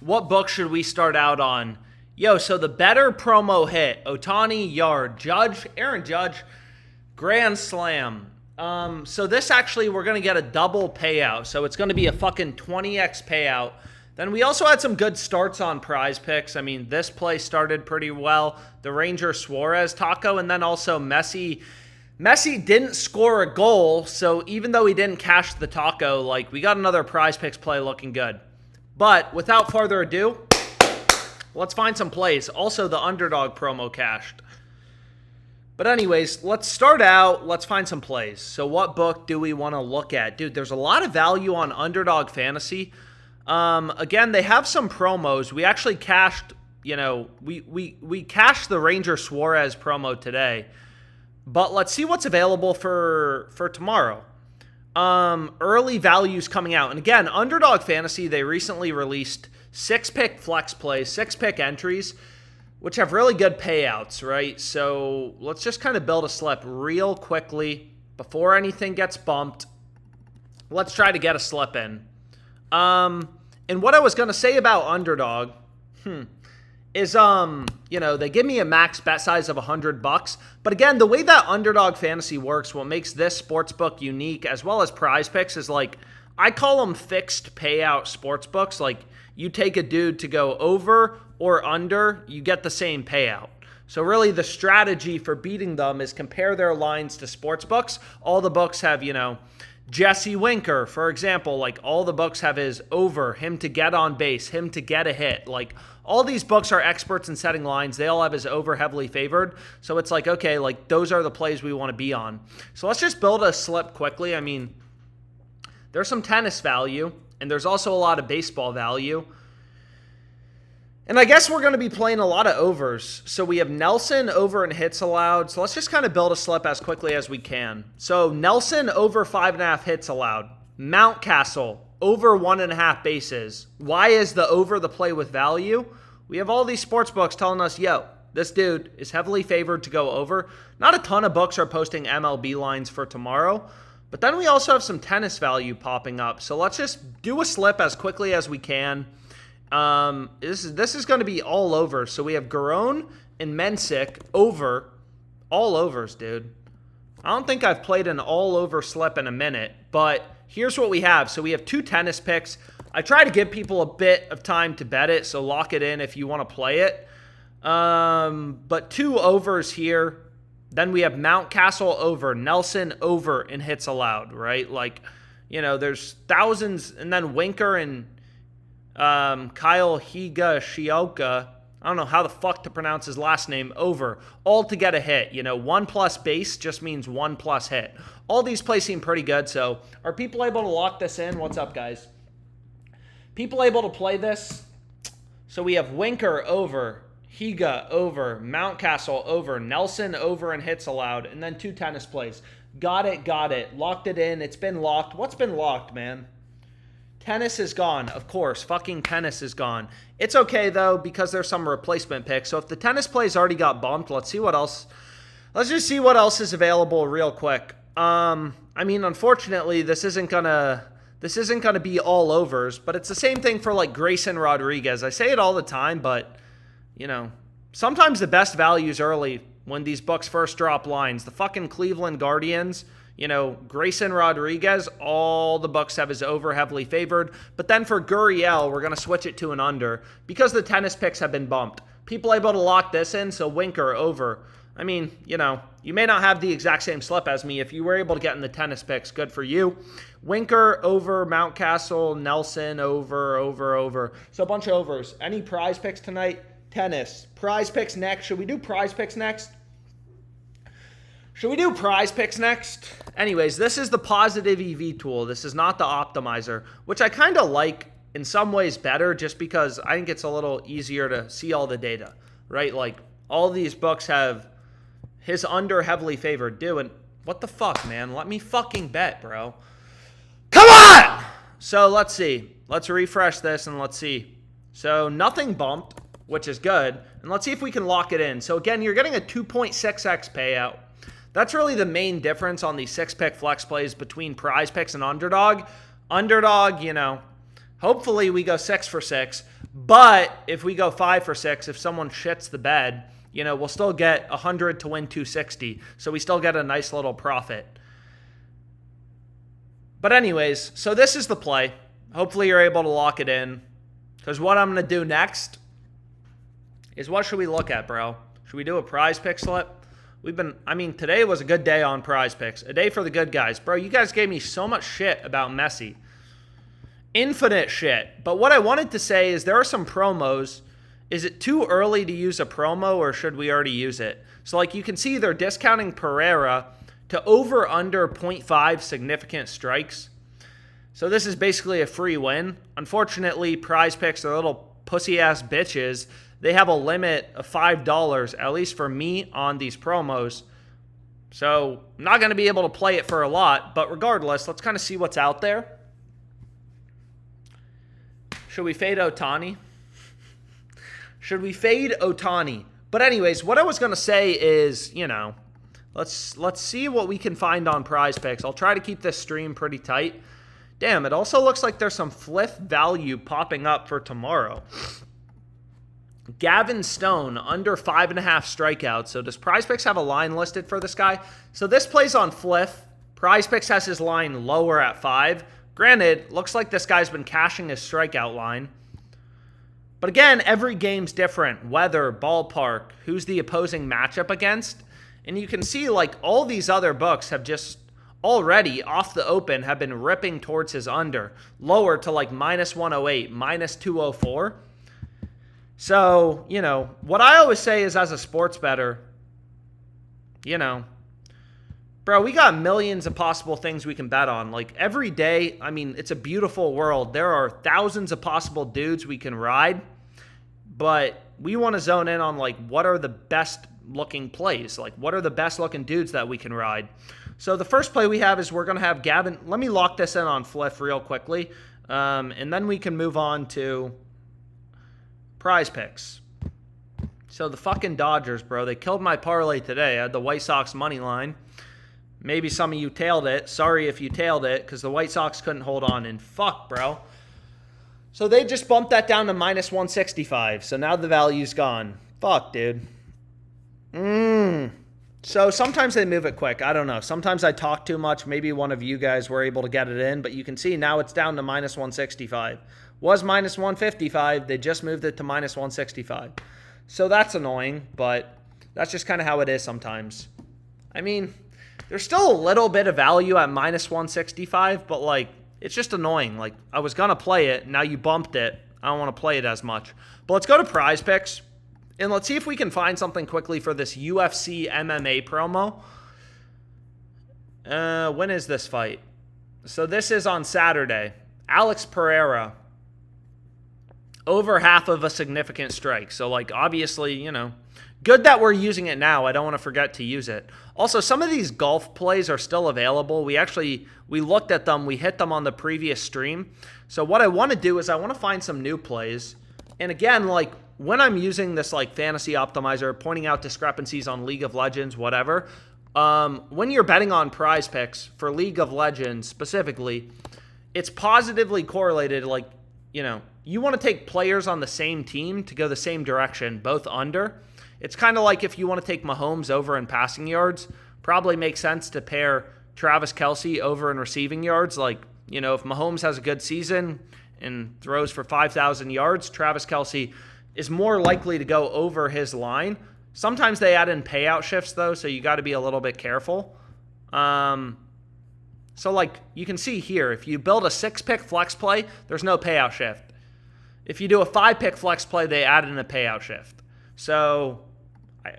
What book should we start out on? Yo, so the better promo hit, Ohtani, Yard, Judge, Aaron Judge, Grand Slam. So this actually, we're going to get a double payout. So it's going to be a fucking 20x payout. Then we also had some good starts on PrizePicks. I mean, this play started pretty well. The Ranger Suarez taco, and then also Messi. Messi didn't score a goal, so even though he didn't cash the taco, like, we got another PrizePicks play looking good. But without further ado, let's find some plays. Also, the Underdog promo cashed. But anyways, let's start out. Let's find some plays. So what book do we want to look at? Dude, there's a lot of value on Underdog Fantasy. Again, they have some promos. We actually cashed, we cashed the Ranger Suarez promo today. But let's see what's available for tomorrow. Early values coming out. And again, Underdog Fantasy, they recently released 6-pick flex plays, 6-pick entries, which have really good payouts, right? So let's just kind of build a slip real quickly before anything gets bumped. Let's try to get a slip in. And what I was going to say about Underdog, is, they give me a max bet size of $100. But again, the way that Underdog Fantasy works, what makes this sportsbook unique, as well as PrizePicks, is like, I call them fixed payout sportsbooks. Like, you take a dude to go over or under, you get the same payout. So really the strategy for beating them is compare their lines to sportsbooks. All the books have, Jesse Winker, for example, like all the books have his over, him to get on base, him to get a hit. Like all these books are experts in setting lines. They all have his over heavily favored. So it's like, okay, like those are the plays we want to be on. So let's just build a slip quickly. I mean, there's some tennis value and there's also a lot of baseball value. And I guess we're going to be playing a lot of overs. So we have Nelson over and hits allowed. So let's just kind of build a slip as quickly as we can. So Nelson over 5.5 hits allowed. Mountcastle over 1.5 bases. Why is the over the play with value? We have all these sports books telling us, yo, this dude is heavily favored to go over. Not a ton of books are posting MLB lines for tomorrow. But then we also have some tennis value popping up. So let's just do a slip as quickly as we can. This is going to be all over. So we have Garone and Mensick over. All overs, dude. I don't think I've played an all over slip in a minute, but here's what we have. So we have 2 tennis picks. I try to give people a bit of time to bet it, so lock it in if you want to play it. But 2 overs here. Then we have Mountcastle over, Nelson over, and hits allowed, right? Like, there's thousands, and then Winker and Kyle Higashioka, I don't know how the fuck to pronounce his last name, over, all to get a hit. 1 plus base just means 1 plus hit. All these plays seem pretty good, so are people able to lock this in? What's up, guys? People able to play this? So we have Winker over, Higa over, Mountcastle over, Nelson over and hits allowed, and then 2 tennis plays. Got it. Locked it in. It's been locked. What's been locked, man? Tennis is gone, of course. Fucking tennis is gone. It's okay, though, because there's some replacement picks. So if the tennis plays already got bumped, let's see what else. Let's just see what else is available real quick. I mean, unfortunately, this isn't gonna be all overs, but it's the same thing for like Grayson Rodriguez. I say it all the time, but sometimes the best value's early when these books first drop lines. The fucking Cleveland Guardians. Grayson Rodriguez, all the books have his over heavily favored. But then for Gurriel, we're going to switch it to an under because the tennis picks have been bumped. People able to lock this in, so Winker over. I mean, you may not have the exact same slip as me. If you were able to get in the tennis picks, good for you. Winker over, Mountcastle, Nelson over. So a bunch of overs. Any prize picks tonight? Tennis. Prize picks next. Should we do prize picks next? Anyways, this is the positive EV tool. This is not the optimizer, which I kind of like in some ways better just because I think it's a little easier to see all the data, right? Like all these books have his under heavily favored. Dude, what the fuck, man? Let me fucking bet, bro. Come on! So let's see. Let's refresh this and let's see. So nothing bumped, which is good. And let's see if we can lock it in. So again, you're getting a 2.6x payout. That's really the main difference on the 6-pick flex plays between PrizePicks and Underdog. Underdog, hopefully we go 6 for 6. But if we go 5 for 6, if someone shits the bed, you know, we'll still get 100 to win 260. So we still get a nice little profit. But anyways, so this is the play. Hopefully you're able to lock it in. Because what I'm going to do next is, what should we look at, bro? Should we do a PrizePicks slip? Today was a good day on PrizePicks. A day for the good guys. Bro, you guys gave me so much shit about Messi. Infinite shit. But what I wanted to say is there are some promos. Is it too early to use a promo, or should we already use it? So like you can see they're discounting Pereira to over under 0.5 significant strikes. So this is basically a free win. Unfortunately, PrizePicks are little pussy ass bitches. They have a limit of $5, at least for me, on these promos. So I'm not going to be able to play it for a lot, but regardless, let's kind of see what's out there. Should we fade Ohtani? Should we fade Ohtani? But anyways, what I was going to say is, you know, let's see what we can find on PrizePicks. I'll try to keep this stream pretty tight. Damn, it also looks like there's some Fliff value popping up for tomorrow. Gavin Stone, under 5.5 strikeouts. So does PrizePicks have a line listed for this guy? So this plays on Fliff. PrizePicks has his line lower at 5. Granted, looks like this guy's been cashing his strikeout line. But again, every game's different. Weather, ballpark, who's the opposing matchup against. And you can see like all these other books have just already off the open have been ripping towards his under. Lower to like minus 108, minus 204. So, you know, what I always say is, as a sports bettor, you know, bro, we got millions of possible things we can bet on. Like every day, I mean, it's a beautiful world. There are thousands of possible dudes we can ride, but we want to zone in on like what are the best looking plays? Like what are the best looking dudes that we can ride? So the first play we have is we're going to have Gavin. Let me lock this in on Fliff real quickly, and then we can move on to PrizePicks. So the fucking Dodgers, bro, they killed my parlay today. I had the White Sox money line. Maybe some of you tailed it. Sorry if you tailed it, because the White Sox couldn't hold on. And fuck, bro. So they just bumped that down to minus 165. So now the value's gone. Fuck, dude. So sometimes they move it quick. I don't know. Sometimes I talk too much. Maybe one of you guys were able to get it in. But you can see now it's down to minus 165. Was minus 155. They just moved it to minus 165. So that's annoying. But that's just kind of how it is sometimes. I mean, there's still a little bit of value at minus 165, but like it's just annoying. Like I was gonna play it, now you bumped it. I don't want to play it as much. But let's go to PrizePicks and let's see if we can find something quickly for this UFC MMA promo. When is this fight? So this is on Saturday. Alex Pereira, over half of a significant strike. So like obviously, you know, good that we're using it now. I don't want to forget to use it. Also, some of these golf plays are still available. We looked at them. We hit them on the previous stream. So what I want to do is I want to find some new plays. And again, like when I'm using this like fantasy optimizer, pointing out discrepancies on League of Legends, whatever, when you're betting on PrizePicks for League of Legends specifically, it's positively correlated. Like, you know, you want to take players on the same team to go the same direction, both under. It's kind of like if you want to take Mahomes over in passing yards, probably makes sense to pair Travis Kelce over in receiving yards. Like, you know, if Mahomes has a good season and throws for 5,000 yards, Travis Kelce is more likely to go over his line. Sometimes they add in payout shifts, though, so you got to be a little bit careful. So, like, you can see here, if you build a 6-pick flex play, there's no payout shift. If you do a 5-pick flex play, they add in a payout shift. So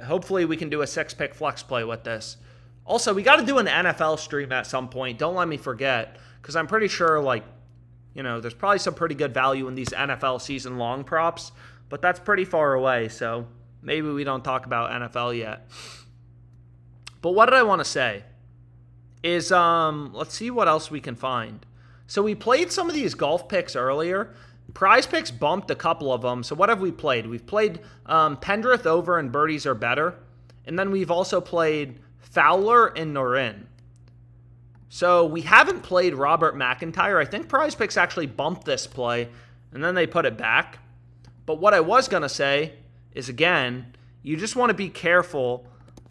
hopefully we can do a 6-pick flex play with this. Also, we got to do an NFL stream at some point. Don't let me forget, because I'm pretty sure, like, you know, there's probably some pretty good value in these NFL season-long props, but that's pretty far away, so maybe we don't talk about NFL yet. But what did I want to say is, let's see what else we can find. So we played some of these golf picks earlier. PrizePicks bumped a couple of them. So what have we played? We've played Pendrith over and birdies are better. And then we've also played Fowler and Norin. So we haven't played Robert McIntyre. I think PrizePicks actually bumped this play, and then they put it back. But what I was going to say is, again, you just want to be careful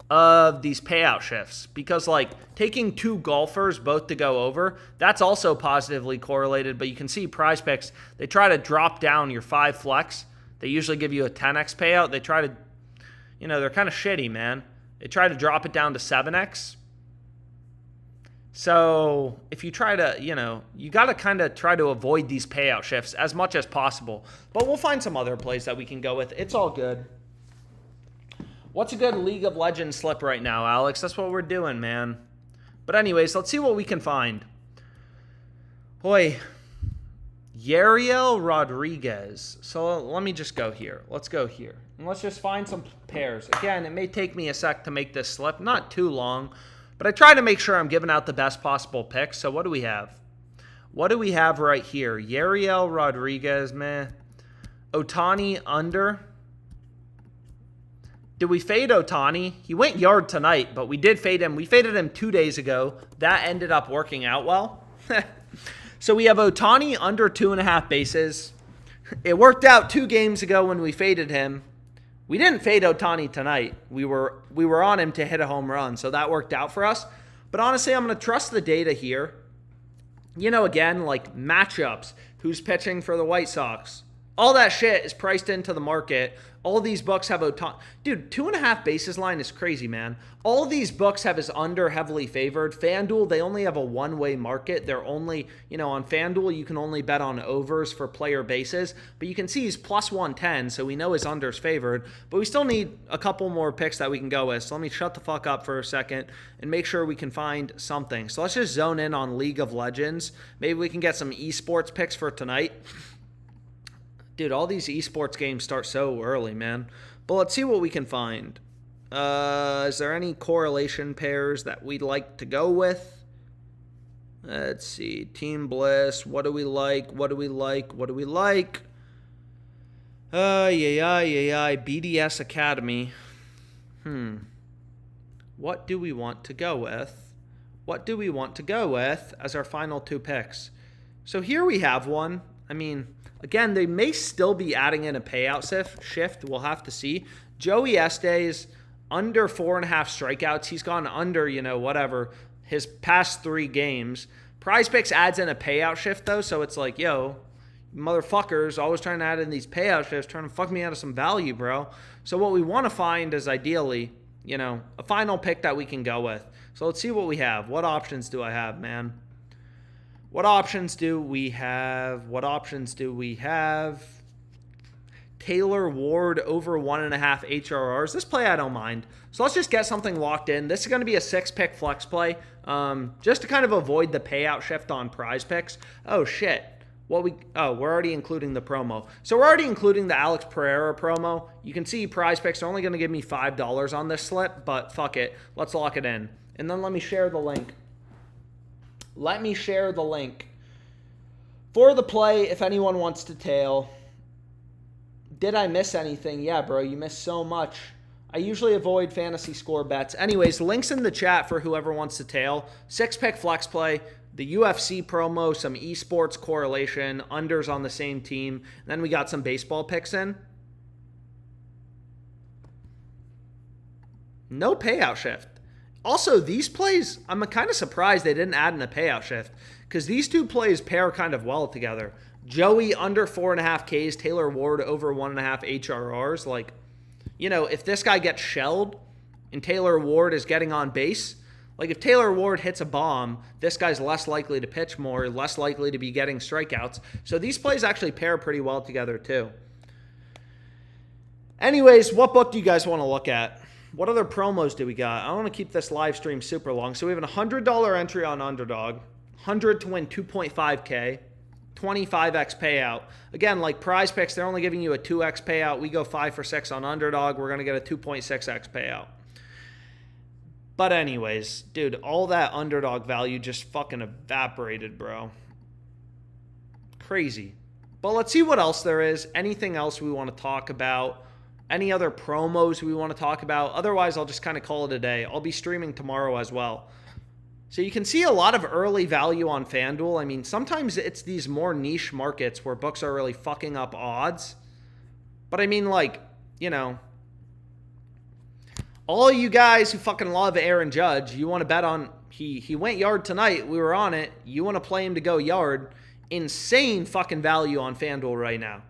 of these payout shifts because, like, taking 2 golfers both to go over, that's also positively correlated. But you can see PrizePicks, they try to drop down your 5 flex. They usually give you a 10x payout. They try to, they're kind of shitty, man. They try to drop it down to 7x. So if you try to, you got to kind of try to avoid these payout shifts as much as possible. But we'll find some other plays that we can go with. It's all good. What's a good League of Legends slip right now, Alex? That's what we're doing, man. But anyways, let's see what we can find. Boy, Yariel Rodriguez. So let me just go here. Let's go here. And let's just find some pairs. Again, it may take me a sec to make this slip. Not too long. But I try to make sure I'm giving out the best possible picks. So what do we have? What do we have right here? Yariel Rodriguez, man. Ohtani under. Did we fade Ohtani? He went yard tonight, but we did fade him. We faded him 2 days ago. That ended up working out well. So we have Ohtani under 2.5 bases. It worked out 2 games ago when we faded him. We didn't fade Ohtani tonight. We were on him to hit a home run, so that worked out for us. But honestly, I'm going to trust the data here. Again, like matchups, who's pitching for the White Sox. All that shit is priced into the market. All these books have Ohtani. Dude, 2.5 bases line is crazy, man. All these books have his under heavily favored. FanDuel, they only have a one-way market. They're only, on FanDuel, you can only bet on overs for player bases. But you can see he's plus 110, so we know his under's favored. But we still need a couple more picks that we can go with. So let me shut the fuck up for a second and make sure we can find something. So let's just zone in on League of Legends. Maybe we can get some esports picks for tonight. Dude, all these esports games start so early, man. But let's see what we can find. Is there any correlation pairs that we'd like to go with? Let's see. Team Bliss. What do we like? What do we like? What do we like? BDS Academy. What do we want to go with? What do we want to go with as our final 2 picks? So here we have one. I mean, again, they may still be adding in a payout shift. We'll have to see. Joey Estes, under 4.5 strikeouts. He's gone under, whatever, his past 3 games. PrizePicks adds in a payout shift, though, so it's like, yo, motherfuckers always trying to add in these payout shifts, trying to fuck me out of some value, bro. So what we want to find is ideally, a final pick that we can go with. So let's see what we have. What options do I have, man? What options do we have? Taylor Ward over 1.5 HRRs. This play I don't mind. So let's just get something locked in. This is going to be a 6-pick flex play, just to kind of avoid the payout shift on PrizePicks. Oh shit! We're already including the promo. So we're already including the Alex Pereira promo. You can see PrizePicks are only going to give me $5 on this slip, but fuck it. Let's lock it in, and then let me share the link. For the play, if anyone wants to tail. Did I miss anything? Yeah, bro, you missed so much. I usually avoid fantasy score bets. Anyways, links in the chat for whoever wants to tail. 6-pick flex play, the UFC promo, some esports correlation, unders on the same team. And then we got some baseball picks in. No payout shift. Also, these plays, I'm kind of surprised they didn't add in a payout shift because these 2 plays pair kind of well together. Joey under 4.5 Ks, Taylor Ward over 1.5 HRRs. Like, if this guy gets shelled and Taylor Ward is getting on base, like if Taylor Ward hits a bomb, this guy's less likely to pitch more, less likely to be getting strikeouts. So these plays actually pair pretty well together too. Anyways, what book do you guys want to look at? What other promos do we got? I don't want to keep this live stream super long. So we have a $100 entry on Underdog, 100 to win 2.5K, 25x payout. Again, like PrizePicks, they're only giving you a 2x payout. We go 5 for 6 on Underdog. We're going to get a 2.6x payout. But anyways, dude, all that Underdog value just fucking evaporated, bro. Crazy. But let's see what else there is. Anything else we want to talk about? Any other promos we want to talk about? Otherwise, I'll just kind of call it a day. I'll be streaming tomorrow as well. So you can see a lot of early value on FanDuel. I mean, sometimes it's these more niche markets where books are really fucking up odds. But I mean, like, you know, all you guys who fucking love Aaron Judge, you want to bet on, he went yard tonight. We were on it. You want to play him to go yard. Insane fucking value on FanDuel right now.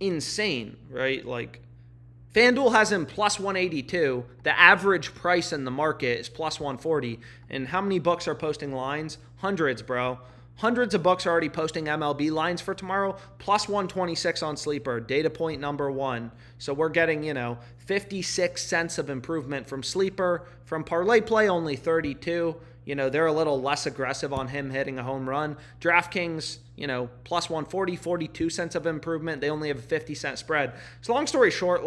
Insane, right? Like, FanDuel has him plus 182. The average price in the market is plus 140. And how many books are posting lines? Hundreds, bro. Hundreds of books are already posting MLB lines for tomorrow. Plus 126 on Sleeper. Data point number 1. So we're getting, 56 cents of improvement from Sleeper. From Parlay Play, only 32. They're a little less aggressive on him hitting a home run. DraftKings, plus 140, 42 cents of improvement. They only have a 50-cent spread. So long story short,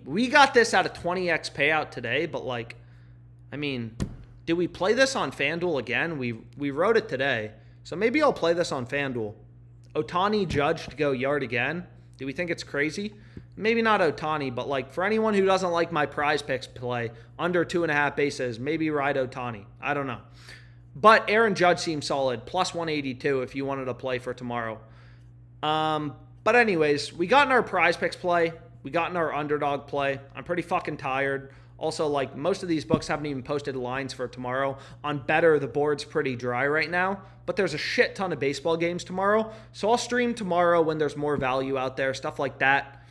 we got this at a 20x payout today, but did we play this on FanDuel again? We wrote it today. So maybe I'll play this on FanDuel. Ohtani Judge to go yard again. Do we think it's crazy? Maybe not Ohtani, but for anyone who doesn't like my PrizePicks play, under 2.5 bases, maybe ride Ohtani. I don't know. But Aaron Judge seems solid. Plus 182 if you wanted to play for tomorrow. But anyways, we got in our PrizePicks play. We got in our Underdog play. I'm pretty fucking tired. Also, most of these books haven't even posted lines for tomorrow. On Better, the board's pretty dry right now, but there's a shit ton of baseball games tomorrow. So I'll stream tomorrow when there's more value out there, stuff like that.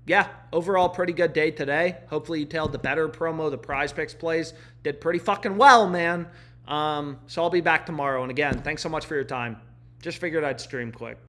Yeah, overall pretty good day today. Hopefully you tailed the Better promo, the PrizePicks plays. Did pretty fucking well, man. So I'll be back tomorrow. And again, thanks so much for your time. Just figured I'd stream quick.